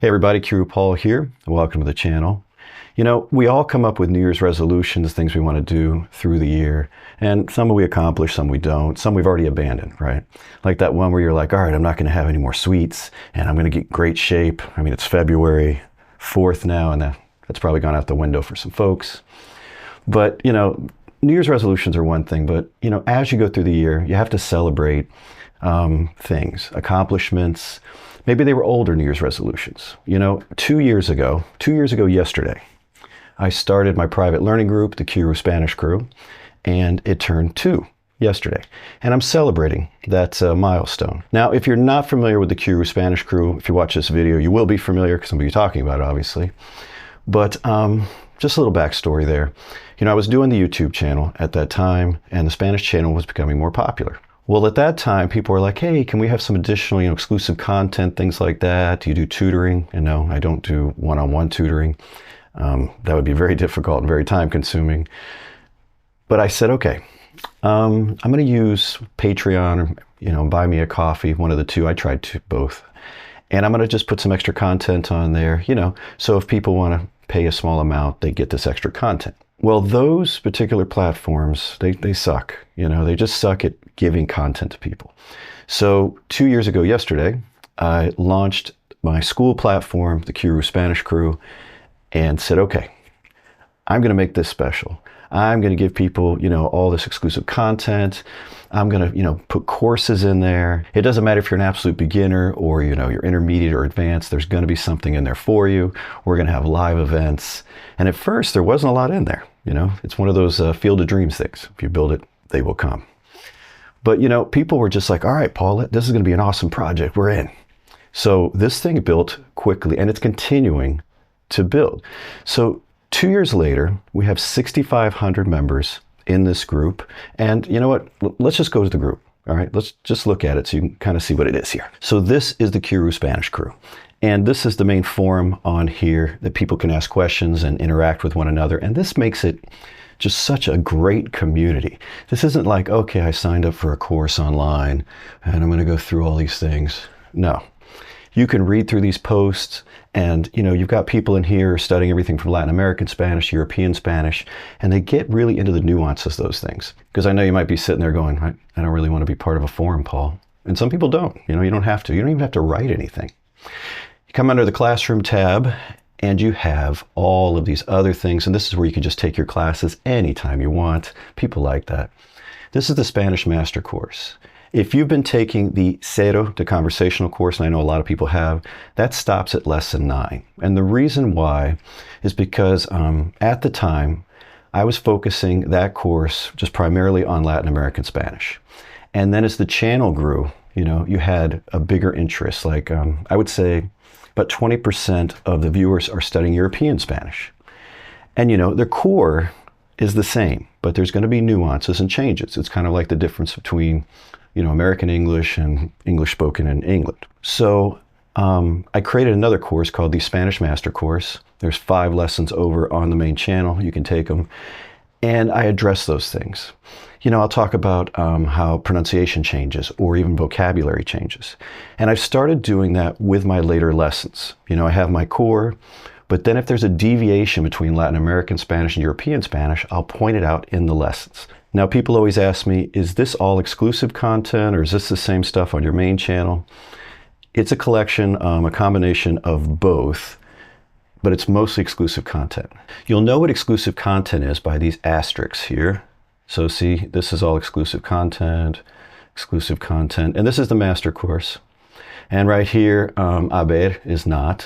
Hey everybody, Qroo Paul here. Welcome to the channel. You know, we all come up with New Year's resolutions, things we want to do through the year, and some we accomplish, some we don't, some we've already abandoned, right? Like that one where you're like, all right, I'm not going to have any more sweets, and I'm going to get great shape. I mean, it's February 4th now, and that's probably gone out the window for some folks. But, you know, New Year's resolutions are one thing, but, you know, as you go through the year, you have to celebrate things, accomplishments. Maybe they were older New Year's resolutions. You know, 2 years ago yesterday, I started my private learning group, the Qroo Spanish Crew, and it turned 2 yesterday. And I'm celebrating that milestone. Now, if you're not familiar with the Qroo Spanish Crew, if you watch this video, you will be familiar because I'm going to be talking about it, obviously. But just a little backstory there. You know, I was doing the YouTube channel at that time, and the Spanish channel was becoming more popular. Well, at that time, people were like, hey, can we have some additional, exclusive content, things like that? Do you do tutoring? And no, I don't do one-on-one tutoring. That would be very difficult and very time-consuming. But I said, okay, I'm going to use Patreon or, buy me a coffee, one of the two. I tried both. And I'm going to just put some extra content on there, so if people want to pay a small amount, they get this extra content. Well, those particular platforms, they suck. They just suck at giving content to people. So 2 years ago yesterday, I launched my school platform, the Qroo Spanish Crew, and said, okay, I'm going to make this special. I'm going to give people, all this exclusive content. I'm going to, put courses in there. It doesn't matter if you're an absolute beginner or, you're intermediate or advanced. There's going to be something in there for you. We're going to have live events. And at first, there wasn't a lot in there. It's one of those field of dreams things. If you build it, they will come. But, people were just like, all right, Paul, this is going to be an awesome project. We're in. So this thing built quickly, and it's continuing to build. So 2 years later, we have 6,500 members in this group. And you know what? Let's just go to the group. All right, let's just look at it so you can kind of see what it is here. So this is the Qroo Spanish Crew. And this is the main forum on here that people can ask questions and interact with one another. And this makes it just such a great community. This isn't like, okay, I signed up for a course online and I'm going to go through all these things. No. You can read through these posts and, you've got people in here studying everything from Latin American Spanish, European Spanish, and they get really into the nuances of those things. Because I know you might be sitting there going, I don't really want to be part of a forum, Paul. And some people don't. You don't have to. You don't even have to write anything. You come under the classroom tab and you have all of these other things. And this is where you can just take your classes anytime you want. People like that. This is the Spanish Master Course. If you've been taking the Cero to Conversational course, and I know a lot of people have, that stops at lesson 9. And the reason why is because at the time, I was focusing that course just primarily on Latin American Spanish. And then as the channel grew, you had a bigger interest. Like I would say about 20% of the viewers are studying European Spanish. And their core is the same, but there's going to be nuances and changes. It's kind of like the difference between American English and English spoken in England. So I created another course called the Spanish Master Course. There's 5 lessons over on the main channel. You can take them. And I address those things. I'll talk about how pronunciation changes or even vocabulary changes. And I've started doing that with my later lessons. I have my core, but then if there's a deviation between Latin American Spanish and European Spanish, I'll point it out in the lessons. Now, people always ask me, is this all exclusive content or is this the same stuff on your main channel? It's a collection, a combination of both, but it's mostly exclusive content. You'll know what exclusive content is by these asterisks here. So see, this is all exclusive content, and this is the master course. And right here, Aber is not.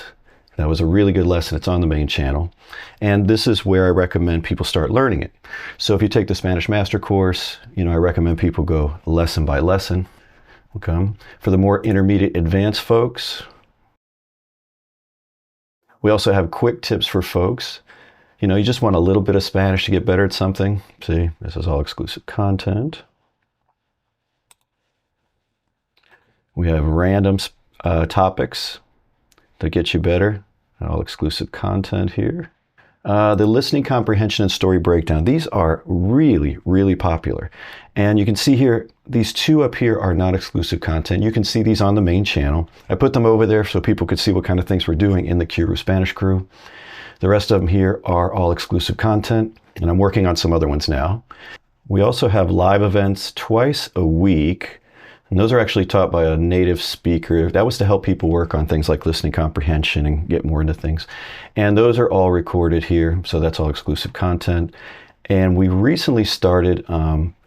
That was a really good lesson. It's on the main channel. And this is where I recommend people start learning it. So if you take the Spanish Master Course, I recommend people go lesson by lesson. Okay. For the more intermediate advanced folks, we also have quick tips for folks. You just want a little bit of Spanish to get better at something. See, this is all exclusive content. We have random topics that get you better. All exclusive content here. The listening comprehension and story breakdown. These are really, really popular. And you can see here, these two up here are not exclusive content. You can see these on the main channel. I put them over there so people could see what kind of things we're doing in the Qroo Spanish Crew. The rest of them here are all exclusive content, and I'm working on some other ones now. We also have live events twice a week, and those are actually taught by a native speaker. That was to help people work on things like listening comprehension and get more into things. And those are all recorded here, so that's all exclusive content. And we recently started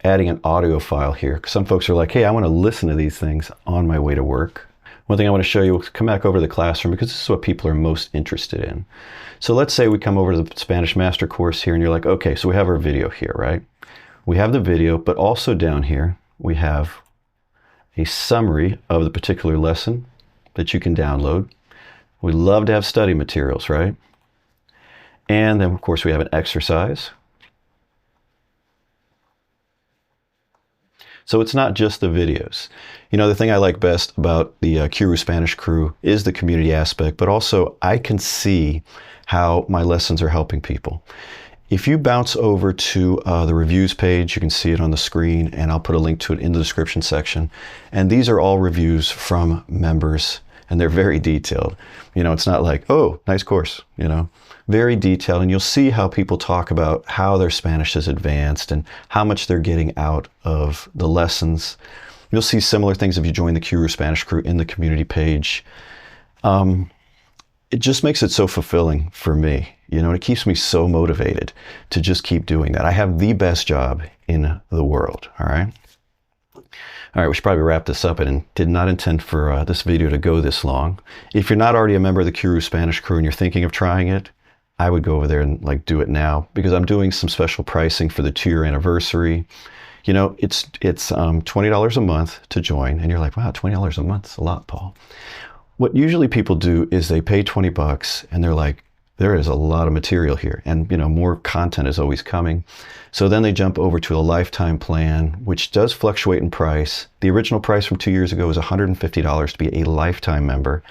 adding an audio file here. Some folks are like, hey, I want to listen to these things on my way to work. One thing I want to show you, come back over to the classroom because this is what people are most interested in. So let's say we come over to the Spanish Master course here and you're like, okay, so we have our video here, right? We have the video, but also down here, we have a summary of the particular lesson that you can download. We love to have study materials, right? And then of course we have an exercise. So it's not just the videos. You know, the thing I like best about the Qroo Spanish Crew is the community aspect, but also I can see how my lessons are helping people. If you bounce over to the reviews page, you can see it on the screen, and I'll put a link to it in the description section. And these are all reviews from members, and they're very detailed. You know, it's not like, oh, nice course, you know. Very detailed, and you'll see how people talk about how their Spanish has advanced and how much they're getting out of the lessons. You'll see similar things if you join the Qroo Spanish Crew in the community page. It just makes it so fulfilling for me. You know, it keeps me so motivated to just keep doing that. I have the best job in the world, all right? All right, we should probably wrap this up. And did not intend for this video to go this long. If you're not already a member of the Qroo Spanish Crew and you're thinking of trying it, I would go over there and like do it now because I'm doing some special pricing for the 2-year anniversary. You know, it's $20 a month to join, and you're like, wow, $20 a month is a lot, Paul. What usually people do is they pay 20 bucks and they're like, there is a lot of material here, and you know, more content is always coming. So then they jump over to a lifetime plan, which does fluctuate in price. The original price from 2 years ago was $150 to be a lifetime member.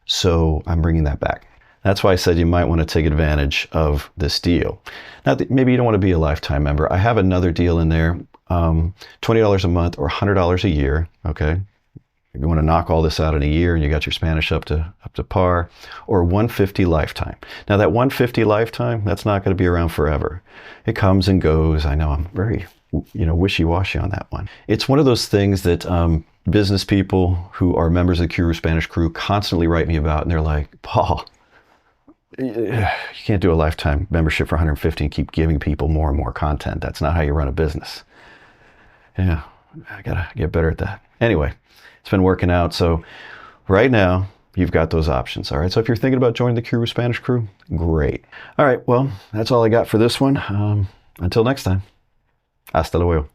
So I'm bringing that back. That's why I said you might want to take advantage of this deal. Now, maybe you don't want to be a lifetime member. I have another deal in there, $20 a month or $100 a year, okay? If you want to knock all this out in a year and you got your Spanish up to par, or $150 lifetime. Now that $150 lifetime, that's not going to be around forever. It comes and goes. I know I'm very, you know, wishy-washy on that one. It's one of those things that business people who are members of the Qroo Spanish Crew constantly write me about, and they're like, Paul, you can't do a lifetime membership for $150 and keep giving people more and more content. That's not how you run a business. Yeah, I gotta get better at that. Anyway, it's been working out. So right now, you've got those options. All right, so if you're thinking about joining the Qroo Spanish Crew, great. All right, well, that's all I got for this one. Until next time, hasta luego.